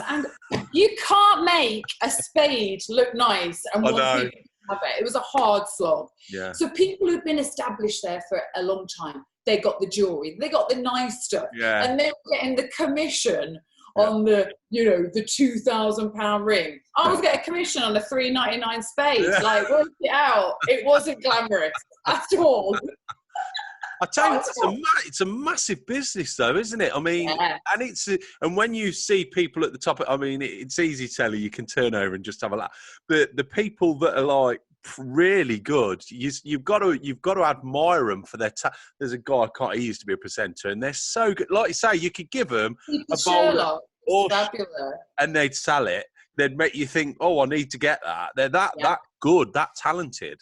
And you can't make a spade look nice and want people to have it. It was a hard slog. Yeah. So people who'd been established there for a long time, they got the jewellery, they got the nice stuff, and they were getting the commission on the, the £2,000 ring. I was getting a commission on a $3.99 spade. Like, work it out. It wasn't glamorous at all. I tell you, it's a massive business, though, isn't it? I mean, and when you see people at the top, I mean, it's easy to tell you can turn over and just have a laugh. But the people that are like really good, you've got to admire them for their. There's a guy, he used to be a presenter, and they're so good. Like you say, you could give them a bowl and they'd sell it. They'd make you think, oh, I need to get that. They're that good, that talented.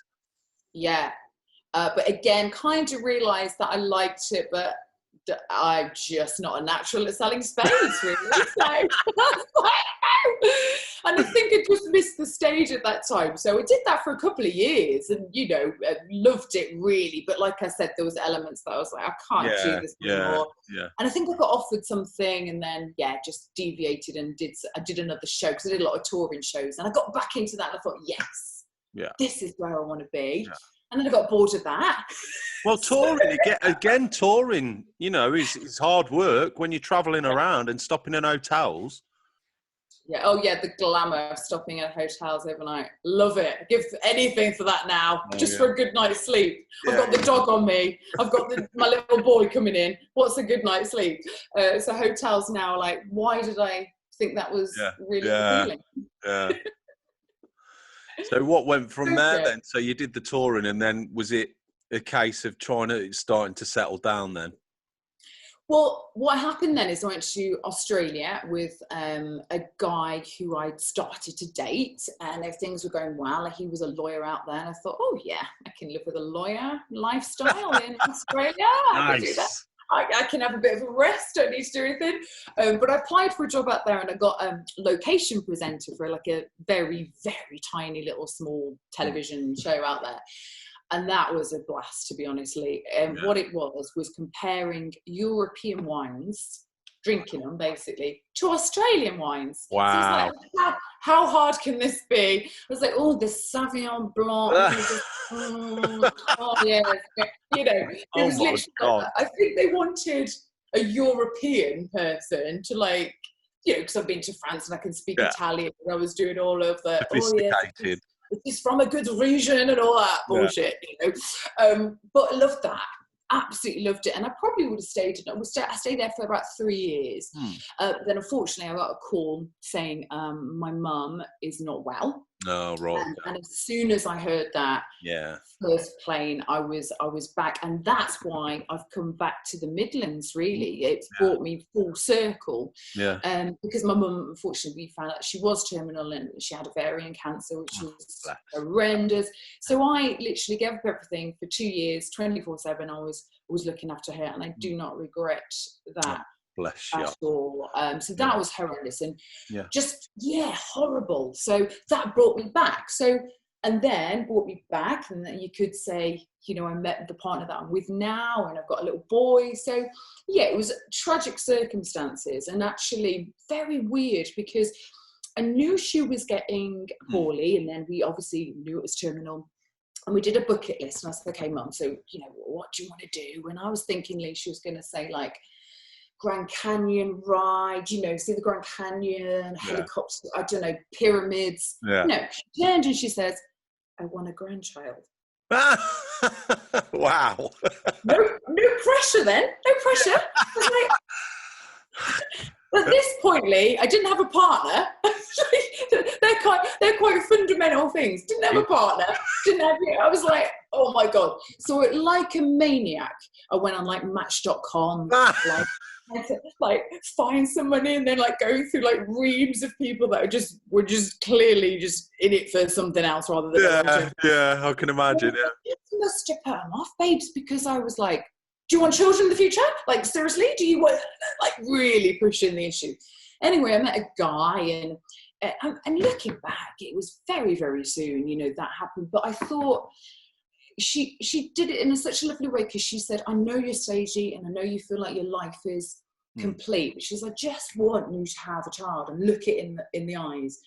Yeah. But again, kind of realised that I liked it, but I'm just not a natural at selling spades, really. And I think I just missed the stage at that time. So I did that for a couple of years and, loved it really. But like I said, there was elements that I was like, I can't do this anymore. Yeah. And I think I got offered something and then, just deviated and I did another show because I did a lot of touring shows. And I got back into that and I thought, yes, this is where I want to be. Yeah. And then I got bored of that. Well, touring, touring, is hard work when you're travelling around and stopping in hotels. Yeah. Oh, yeah. The glamour of stopping at hotels overnight. Love it. I give anything for that now, just for a good night's sleep. I've got the dog on me. I've got my little boy coming in. What's a good night's sleep? So hotels now, like, why did I think that was really appealing? Yeah. So what went from there then? So you did the touring, and then was it a case of starting to settle down then? Well, what happened then is I went to Australia with a guy who I'd started to date, and if things were going well, he was a lawyer out there, and I thought, oh yeah, I can live with a lawyer lifestyle in Australia. I can do that. I can have a bit of a rest, don't need to do anything. But I applied for a job out there and I got a location presenter for like a very, very tiny little small television show out there. And that was a blast, to be honest. What it was comparing European wines, drinking them basically, to Australian wines. Wow. So it's like, how hard can this be? I was like, oh, the Sauvignon Blanc. It was literally, I think they wanted a European person to because I've been to France and I can speak Italian, and I was doing all of the sophisticated. It's from a good region and all that bullshit, But I loved that. Absolutely loved it. And I probably would have stayed. I stayed there for about 3 years. Then unfortunately I got a call saying my mum is not well. Oh, right. And as soon as I heard that first plane, I was back. And that's why I've come back to the Midlands, really. It's brought me full circle. Yeah. Because my mum, unfortunately, we found out she was terminal and she had ovarian cancer, which was horrendous. So I literally gave up everything for 2 years, 24/7. I was looking after her, and I do not regret that. Bless you. At all. So that was horrendous and horrible. So that brought me back. And then then you could say, I met the partner that I'm with now, and I've got a little boy. So it was tragic circumstances, and actually very weird because I knew she was getting poorly, and then we obviously knew it was terminal. And we did a bucket list, and I said, okay, Mum, so, what do you want to do? And I was thinking, Lee, she was going to say, Grand Canyon ride, see the Grand Canyon, helicopter, I don't know, pyramids. Yeah. No, she turned and she says, I want a grandchild. Wow. No pressure then. No pressure. I was at this point, Lee, I didn't have a partner. They're quite fundamental things. Didn't have a partner. I was like, oh my God. So like a maniac, I went on Match.com, find some money, and then going through reams of people that were just clearly just in it for something else rather than I can imagine. It must have put them off, babes, because I was like, do you want children in the future? Seriously, do you want really pushing the issue? Anyway, I met a guy, and looking back, it was very, very soon, that happened. But I thought she did it in such a lovely way, because she said, I know you're stagey and I know you feel like your life is complete. She says, I just want you to have a child and look it in the eyes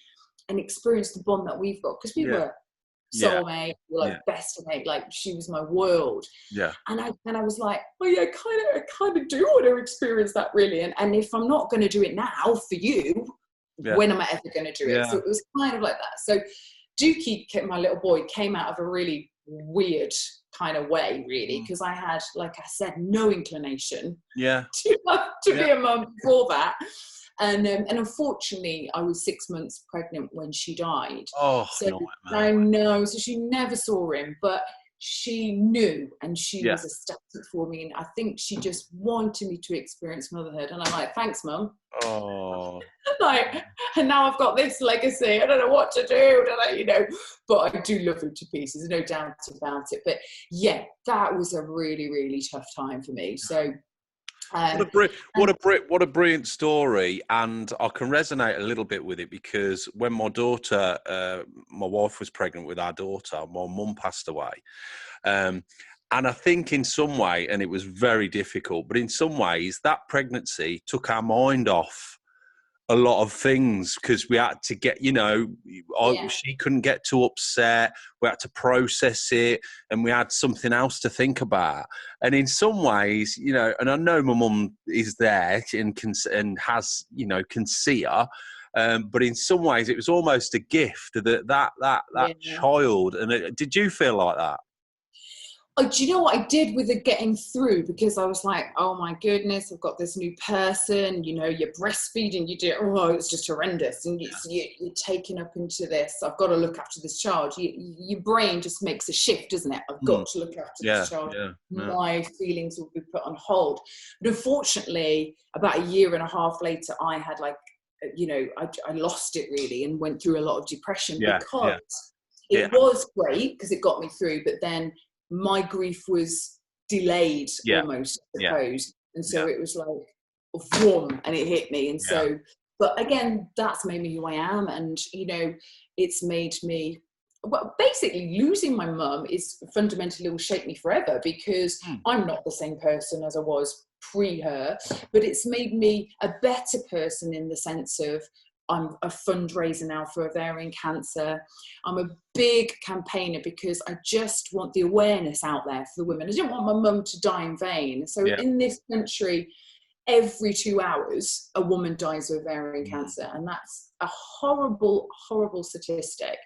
and experience the bond that we've got, because we were soulmate, like best of mate, like she was my world. And I was like, oh yeah, I kind of do want to experience that, really, and if I'm not going to do it now for you, when am I ever going to do it? So it was kind of like that. So Dookie, my little boy, came out of a really weird kind of way, really, because I had, like I said, no inclination to be a mum before that. And unfortunately, I was 6 months pregnant when she died. Oh, so I know. So she never saw him, but she knew, and she was ecstatic for me. And I think she just wanted me to experience motherhood. And I'm like, thanks, Mum. Oh. Like, and now I've got this legacy. I don't know what to do, but I do love him to pieces, no doubt about it. But yeah, that was a really, really tough time for me. So. What a brilliant story, and I can resonate a little bit with it, because when my daughter, my wife was pregnant with our daughter, my mum passed away, and I think in some way, and it was very difficult, but in some ways that pregnancy took our mind off a lot of things, because we had to get, she couldn't get too upset. We had to process it, and we had something else to think about. And in some ways, and I know my mum is there and can see her. But in some ways, it was almost a gift that child. And did you feel like that? Do you know what I did with the getting through? Because I was like, oh my goodness, I've got this new person, you're breastfeeding, it's just horrendous. And you're taken up into this, I've got to look after this child. Your brain just makes a shift, doesn't it? I've got to look after this child. My feelings will be put on hold. But unfortunately, about a year and a half later, I had I lost it, really, and went through a lot of depression, because it was great because it got me through, but then my grief was delayed almost, I suppose. And so it was like, vroom, and it hit me. And so, but again, that's made me who I am. And, it's made me, well, basically losing my mum is fundamentally will shape me forever, because I'm not the same person as I was pre her, but it's made me a better person in the sense of, I'm a fundraiser now for ovarian cancer. I'm a big campaigner because I just want the awareness out there for the women. I didn't want my mum to die in vain. So in this country, every 2 hours, a woman dies of ovarian cancer. And that's a horrible, horrible statistic.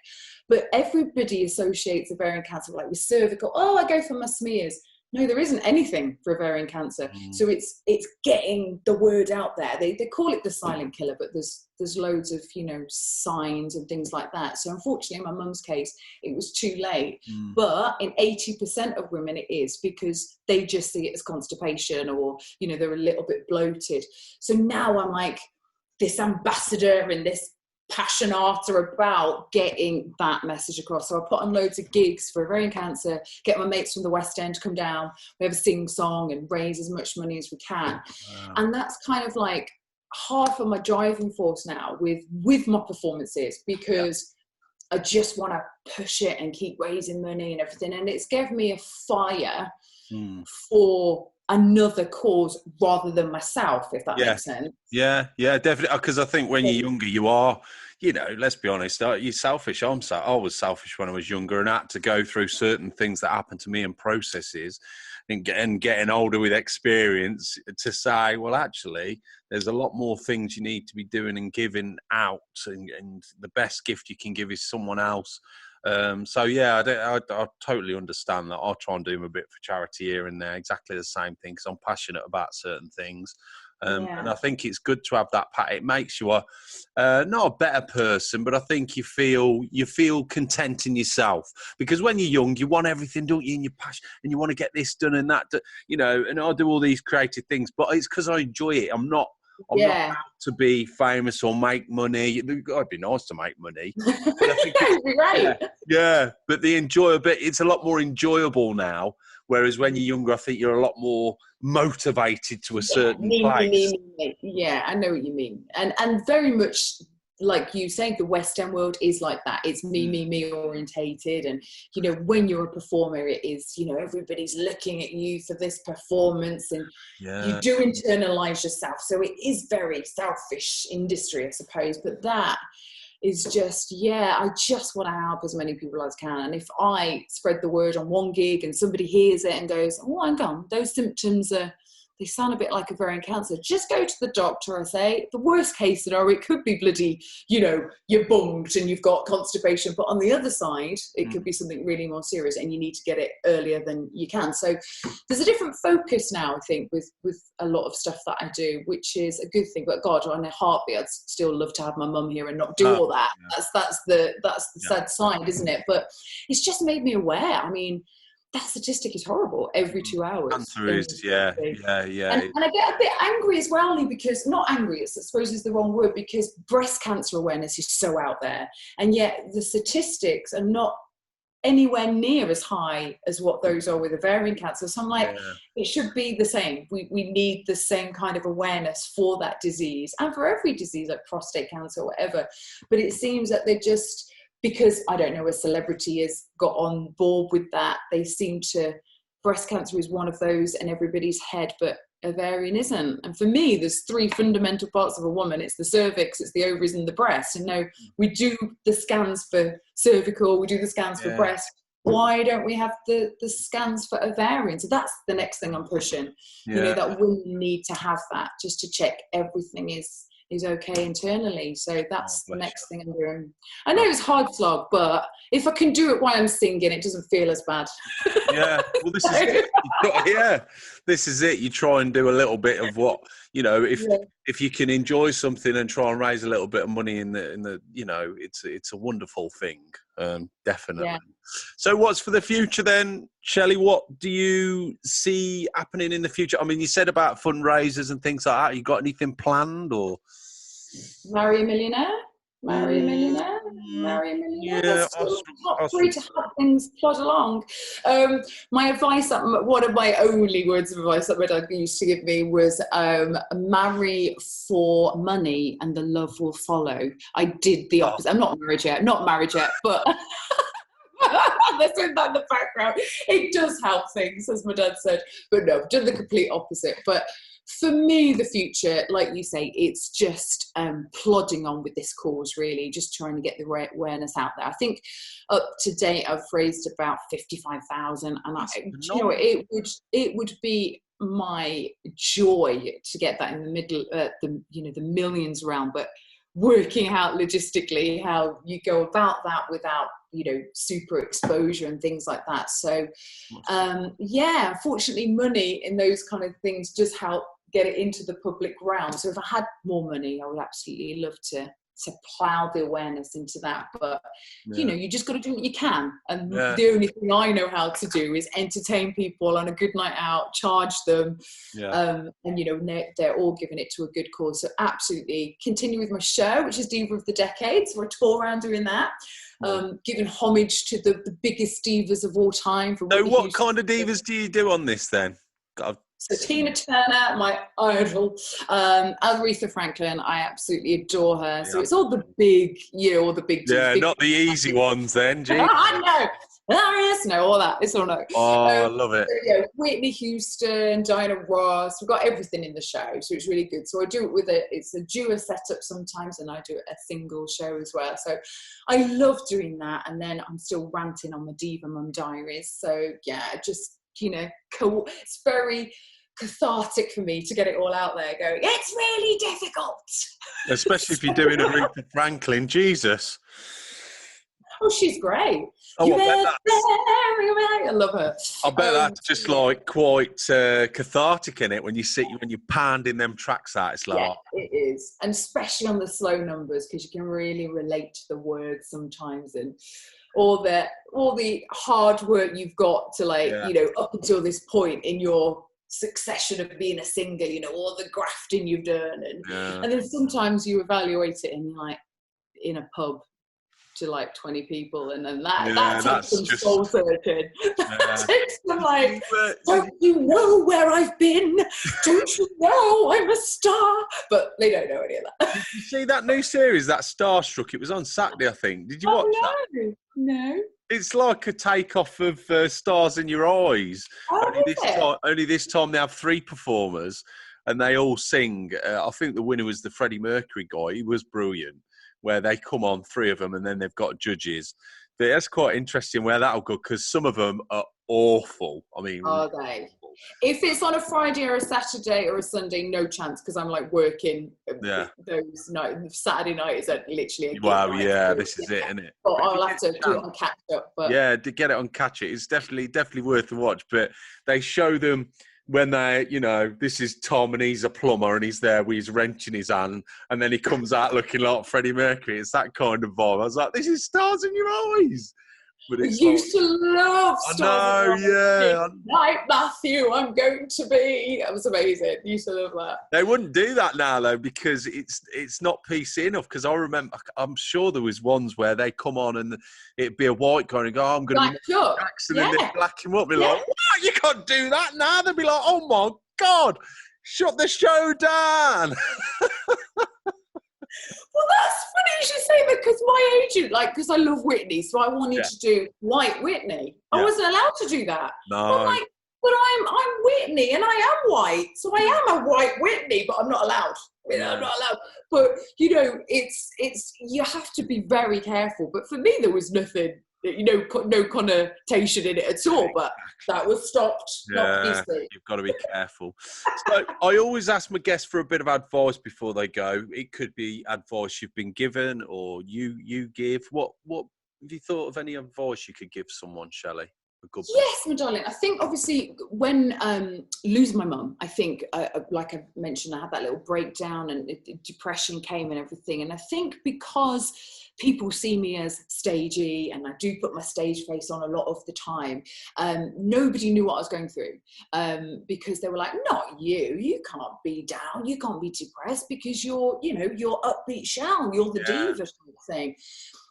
But everybody associates ovarian cancer with cervical. Oh, I go for my smears. No, there isn't anything for ovarian cancer. So it's getting the word out there. They call it the silent killer, but there's loads of, signs and things like that. So unfortunately, in my mum's case, it was too late. But in 80% of women, it is, because they just see it as constipation, or, they're a little bit bloated. So now I'm like this ambassador and this passionata about getting that message across. So I put on loads of gigs for ovarian cancer, get my mates from the West End to come down, we have a sing song and raise as much money as we can. And that's kind of like half of my driving force now with my performances, because I just want to push it and keep raising money and everything. And it's given me a fire for another cause rather than myself, if that makes sense. Yeah, definitely. Because I think when you're younger, you are, let's be honest, you're selfish. I was selfish when I was younger, and I had to go through certain things that happened to me and processes, and getting older with experience to say, well, actually, there's a lot more things you need to be doing and giving out, and the best gift you can give is someone else. So yeah, I totally understand that. I'll try and do a bit for charity here and there, exactly the same thing, because I'm passionate about certain things. And I think it's good to have that. It makes you not a better person, but I think you feel content in yourself, because when you're young, you want everything, don't you? And you're passionate, and you want to get this done and that, and I do all these creative things, but it's because I enjoy it. I'm not out to be famous or make money. It'd be nice to make money. But I think right. But the it's a lot more enjoyable now. Whereas when you're younger, I think you're a lot more motivated to a certain place. Yeah, I know what you mean. And very much like you say, the West End world is like that. It's me orientated. And, you know, when you're a performer, it is, you know, everybody's looking at you for this performance, and you do internalize yourself. So it is very selfish industry, I suppose. But that is just, I just want to help as many people as I can. And if I spread the word on one gig and somebody hears it and goes, oh, hang on, those symptoms they sound a bit like ovarian cancer, just go to the doctor. I say, the worst case scenario, it could be bloody, you know, you're bunged and you've got constipation. But on the other side, it could be something really more serious, and you need to get it earlier than you can. So there's a different focus now, I think, with a lot of stuff that I do, which is a good thing. But God, on a heartbeat, I'd still love to have my mum here and not do all that. That's the sad side, isn't it? But it's just made me aware. I mean, that statistic is horrible. Every 2 hours. Cancer is, And I get a bit angry as well, Lee, because, not angry, I suppose is the wrong word, because breast cancer awareness is so out there. And yet the statistics are not anywhere near as high as what those are with ovarian cancer. So I'm like, it should be the same. We need the same kind of awareness for that disease, and for every disease like prostate cancer or whatever. But it seems that they're just, because, I don't know, a celebrity has got on board with that, they seem to, breast cancer is one of those in everybody's head, but ovarian isn't. And for me, there's 3 fundamental parts of a woman. It's the cervix, it's the ovaries, and the breast. And no, we do the scans for cervical, we do the scans for breast. Why don't we have the scans for ovarian? So that's the next thing I'm pushing. You know, that women need to have that, just to check everything is okay internally. So that's the next thing I'm doing. I know it's hard slog, but if I can do it while I'm singing, it doesn't feel as bad. Well, this is it. This is it. You try and do a little bit of what, you know, if you can enjoy something and try and raise a little bit of money in the you know, it's a wonderful thing. Definitely. So what's for the future then, Shelley? What do you see happening in the future? I mean, you said about fundraisers and things like that. You got anything planned, or marry a millionaire? Marry a millionaire? Marry a millionaire? Not free to have things plod along. My advice, one of my only words of advice that my dad used to give me was marry for money and the love will follow. I did the opposite. I'm not married yet, but let's put that in the background. It does help things, as my dad said, but no, I've done the complete opposite. But for me, the future, like you say, it's just plodding on with this cause, really, just trying to get the awareness out there. I think up to date, I've raised about 55,000, and you know, it would be my joy to get that in the middle, the millions round, but working out logistically how you go about that without, you know, super exposure and things like that. So unfortunately, money in those kind of things does help get it into the public realm. So if I had more money, I would absolutely love to plough the awareness into that. But you know, you just got to do what you can, and the only thing I know how to do is entertain people on a good night out, charge them, and you know, they're all giving it to a good cause. So absolutely continue with my show, which is Diva of the Decade. So I tour around doing that, giving homage to the biggest divas of all time. So what kind of divas do you do on this then? So Tina Turner, my idol, Aretha Franklin, I absolutely adore her. So it's all the big, you know, all the big. Yeah, not the easy ones then, gee. I know. All that. It's all no. Oh, I love it. So, Whitney Houston, Diana Ross. We've got everything in the show, so it's really good. So I do it with it's a duo setup sometimes, and I do a single show as well. So I love doing that, and then I'm still ranting on the Diva Mum Diaries. So yeah, just, you know, it's very cathartic for me to get it all out there going, it's really difficult. Especially if you're doing Aretha Franklin, Jesus. Oh, she's great. I love her. I bet that's just like quite cathartic in it when you're pounding them tracks out. It's like, yeah, it is, and especially on the slow numbers, because you can really relate to the words sometimes, and all the hard work you've got to you know, up until this point in your succession of being a singer, you know, all the grafting you've done, and then sometimes you evaluate it and you're like in a pub to like 20 people, and then that takes some soul searching. That takes some I'm like, don't you know where I've been? Don't you know I'm a star? But they don't know any of that. Did you see that new series, that Starstruck? It was on Saturday, I think. Did you watch that? No. It's like a takeoff of Stars in Your Eyes. Only this time they have 3 performers and they all sing. I think the winner was the Freddie Mercury guy. He was brilliant, where they come on, 3 of them, and then they've got judges. But that's quite interesting where that'll go, because some of them are awful. I mean, are they? If it's on a Friday or a Saturday or a Sunday, no chance, because I'm like working those nights. Saturday night is literally a night. This is it, isn't it? But I'll have to do it on catch up. But yeah, to get it on catch it, it's definitely worth the watch. But they show them when they, this is Tom and he's a plumber and he's there with his wrench in his hand, and then he comes out looking like Freddie Mercury. It's that kind of vibe. I was like, this is Stars in Your Eyes. But I used to love Stars. I know, Night, Matthew, I'm going to be. That was amazing. I used to love that. They wouldn't do that now, though, because it's not PC enough. Because I remember, I'm sure there was ones where they come on and it'd be a white guy and go, I'm going to be Jackson, and they'd black him up. Be like, what? You can't do that now. They'd be like, oh my God, shut the show down. Well, that's funny you should say that, because my agent, because I love Whitney, so I wanted to do White Whitney. I wasn't allowed to do that. No. I'm like, but I'm Whitney and I am white, so I am a White Whitney, but I'm not allowed. I'm not allowed. But it's you have to be very careful. But for me, there was nothing. No connotation in it at all, but that was stopped. Yeah, you've got to be careful. So I always ask my guests for a bit of advice before they go. It could be advice you've been given or you give. What have you thought of any advice you could give someone, Shelley? Yes, my darling. I think obviously when losing my mum, I think like I mentioned, I had that little breakdown and depression came and everything. And I think because people see me as stagey and I do put my stage face on a lot of the time, nobody knew what I was going through, because they were like, not you can't be down, you can't be depressed because you're upbeat Shell, you're the diva kind of thing.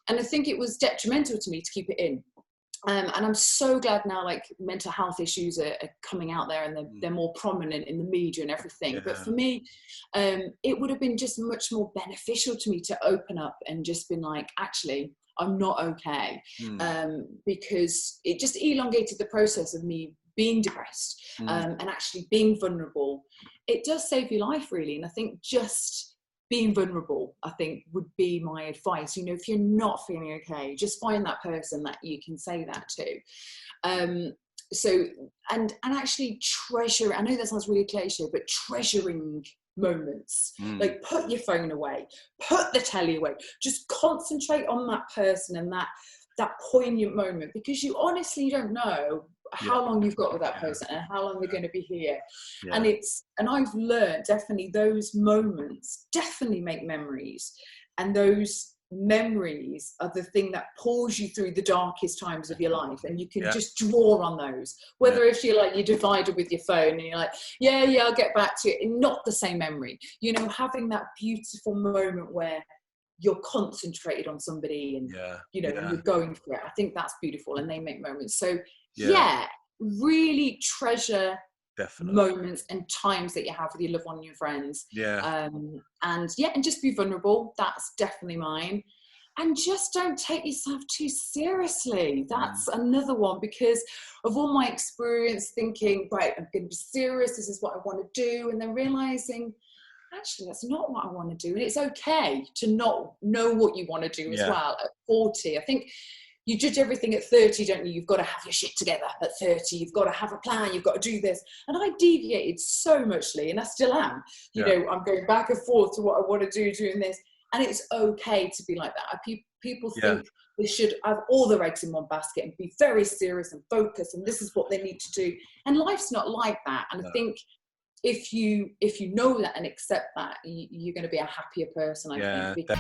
And I think it was detrimental to me to keep it in. And I'm so glad now, mental health issues are coming out there and they're more prominent in the media and everything. Yeah. But for me, it would have been just much more beneficial to me to open up and just been like, actually, I'm not okay. Because it just elongated the process of me being depressed and actually being vulnerable. It does save your life, really. And I think just being vulnerable, I think, would be my advice. If you're not feeling okay, just find that person that you can say that to. So, and actually treasure, I know that sounds really cliche, but treasuring moments. Put your phone away, put the telly away, just concentrate on that person and that poignant moment, because you honestly don't know how long you've got with that person and how long they're going to be here. And I've learned definitely those moments definitely make memories, and those memories are the thing that pulls you through the darkest times of your life, and you can just draw on those, whether if you're divided with your phone and you're like, I'll get back to it, and not the same memory, having that beautiful moment where you're concentrated on somebody and you're going for it. I think that's beautiful, and they make moments. So really treasure moments and times that you have with your loved one and your friends. And just be vulnerable. That's definitely mine. And just don't take yourself too seriously. That's another one, because of all my experience thinking, right, I'm going to be serious, this is what I want to do, and then realizing, actually, that's not what I want to do. And it's okay to not know what you want to do as well at 40. I think you judge everything at 30, don't you? You've got to have your shit together at 30. You've got to have a plan. You've got to do this. And I deviated so muchly, and I still am. I'm going back and forth to what I want to do, doing this. And it's okay to be like that. People think they should have all their eggs in one basket and be very serious and focused, and this is what they need to do. And life's not like that. And I think if you know that and accept that, you're going to be a happier person, I think.